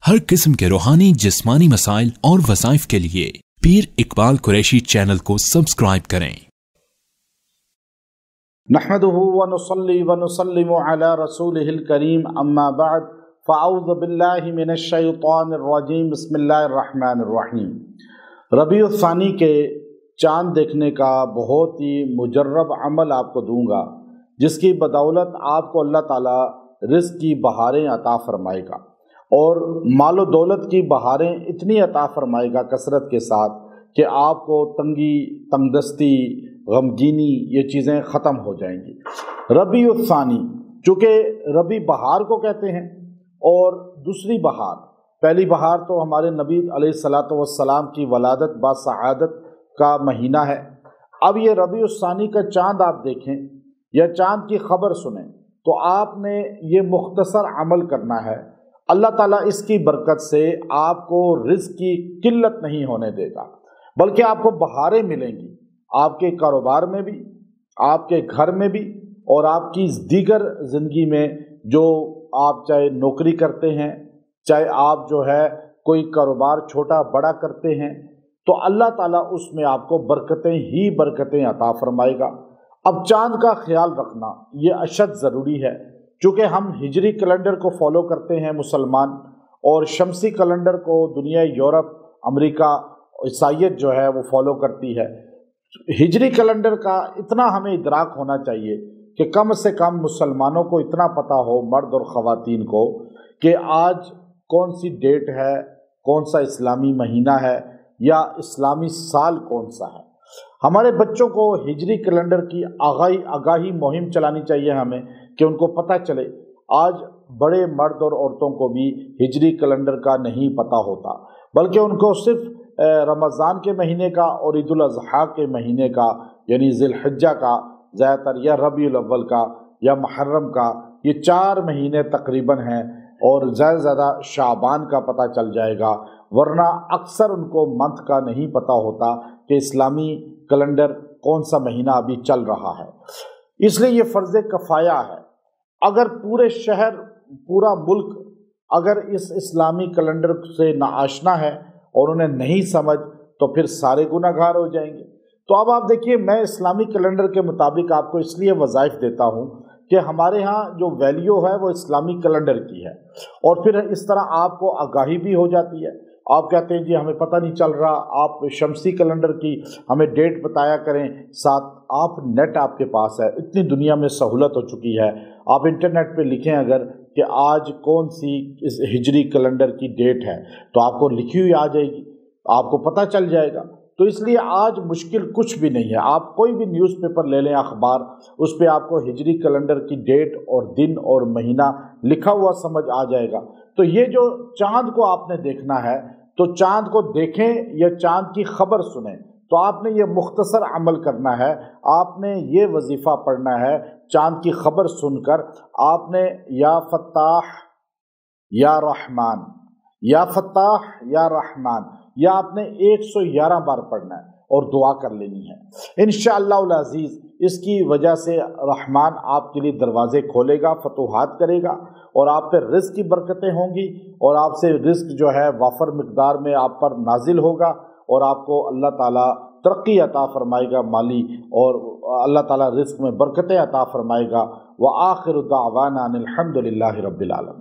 हर किस्म के रूहानी जिस्मानी मसाइल और वज़ाइफ के लिए पीर इकबाल कुरैशी चैनल को सब्सक्राइब करें। नहमदुहु व नुसल्ली व नुसल्लिमु अला रसूलिहिल करीम अम्मा बअद फ़अऊज़ु बिल्लाहि मिनश शैतानिर रजीम बिस्मिल्लाहिर रहमानिर रहीम। रबीउल सानी के चाँद देखने का बहुत ही मुजर्रब अमल आपको दूंगा, जिसकी बदौलत आपको अल्लाह ताला रिज़्क़ की बहारें अता फरमाएगा और मालो दौलत की बहारें इतनी अता फरमाएगा कसरत के साथ कि आपको तंगी, तंगदस्ती, गमगीनी ये चीज़ें ख़त्म हो जाएंगी। रबीउल सानी, चूँकि रबी बहार को कहते हैं और दूसरी बहार, पहली बहार तो हमारे नबी अलैहिस्सलातु वस्सलाम की वलादत बासआदत का महीना है। अब ये रबीउल सानी का चाँद आप देखें या चाँद की खबर सुनें तो आपने ये मुख्तसर अमल करना है। अल्लाह ताला इसकी बरकत से आपको रिज़्क़ की किल्लत नहीं होने देगा, बल्कि आपको बहारें मिलेंगी, आपके कारोबार में भी, आपके घर में भी और आपकी दीगर ज़िंदगी में। जो आप चाहे नौकरी करते हैं, चाहे आप जो है कोई कारोबार छोटा बड़ा करते हैं, तो अल्लाह ताला उसमें आपको बरकतें ही बरकतें अता फरमाएगा। अब चाँद का ख्याल रखना ये अशद ज़रूरी है, चूँकि हम हिजरी कैलेंडर को फॉलो करते हैं मुसलमान, और शमसी कैलेंडर को दुनिया, यूरोप, अमेरिका, ईसाईयत जो है वो फॉलो करती है। हिजरी कैलेंडर का इतना हमें इदराक होना चाहिए कि कम से कम मुसलमानों को इतना पता हो, मर्द और ख़वातीन को, कि आज कौन सी डेट है, कौन सा इस्लामी महीना है या इस्लामी साल कौन सा है। हमारे बच्चों को हिजरी कैलेंडर की आगाही मुहिम चलानी चाहिए हमें, कि उनको पता चले। आज बड़े मर्द और औरतों को भी हिजरी कैलेंडर का नहीं पता होता, बल्कि उनको सिर्फ रमज़ान के महीने का और ईद उल अज़हा के महीने का, यानी ज़िलहिज्जा का ज़्यादातर, या रबीउल अव्वल का या मुहर्रम का, ये 4 महीने तकरीबन हैं, और ज़्यादा से ज़्यादा शाबान का पता चल जाएगा। वरना अक्सर उनको मंथ का नहीं पता होता कि इस्लामी कैलेंडर कौन सा महीना अभी चल रहा है। इसलिए ये फ़र्ज़ कफ़ाया है। अगर पूरे शहर, पूरा मुल्क अगर इस इस्लामी कैलेंडर से नाआशना है और उन्हें नहीं समझ, तो फिर सारे गुनहगार हो जाएंगे। तो अब आप देखिए, मैं इस्लामी कैलेंडर के मुताबिक आपको इसलिए वज़ाइफ देता हूँ कि हमारे यहाँ जो वैल्यू है वो इस्लामी कैलेंडर की है, और फिर इस तरह आपको आगाही भी हो जाती है। आप कहते हैं जी हमें पता नहीं चल रहा, आप शमसी कैलेंडर की हमें डेट बताया करें, साथ आप नेट आपके पास है, इतनी दुनिया में सहूलत हो चुकी है। आप इंटरनेट पे लिखें अगर कि आज कौन सी इस हिजरी कैलेंडर की डेट है, तो आपको लिखी हुई आ जाएगी, आपको पता चल जाएगा। तो इसलिए आज मुश्किल कुछ भी नहीं है। आप कोई भी न्यूज़पेपर ले लें, अखबार, उस पर आपको हिजरी कैलेंडर की डेट और दिन और महीना लिखा हुआ समझ आ जाएगा। तो ये जो चाँद को आपने देखना है, तो चाँद को देखें या चाँद की खबर सुनें, तो आपने ये मुख्तसर अमल करना है। आपने ये वजीफ़ा पढ़ना है, चाँद की खबर सुनकर आपने या फत्ताह या रहमान, या फत्ताह या रहमान, या आपने 111 बार पढ़ना है और दुआ कर लेनी है। इंशाअल्लाह अज़ीज़ इसकी वजह से रहमान आपके लिए दरवाज़े खोलेगा, फतूहात करेगा, और आप पर रिज़्क़ की बरकतें होंगी, और आपसे रिज़्क़ जो है वाफर मिक़दार में आप पर नाजिल होगा, और आपको अल्लाह ताला तरक्की अता फरमाएगा माली, और अल्लाह ताला रिज़्क़ में बरकतें अता फरमाएगा। व आखिरु दावाना अनिल हम्दुलिल्लाहि रब्बिल आलमीन।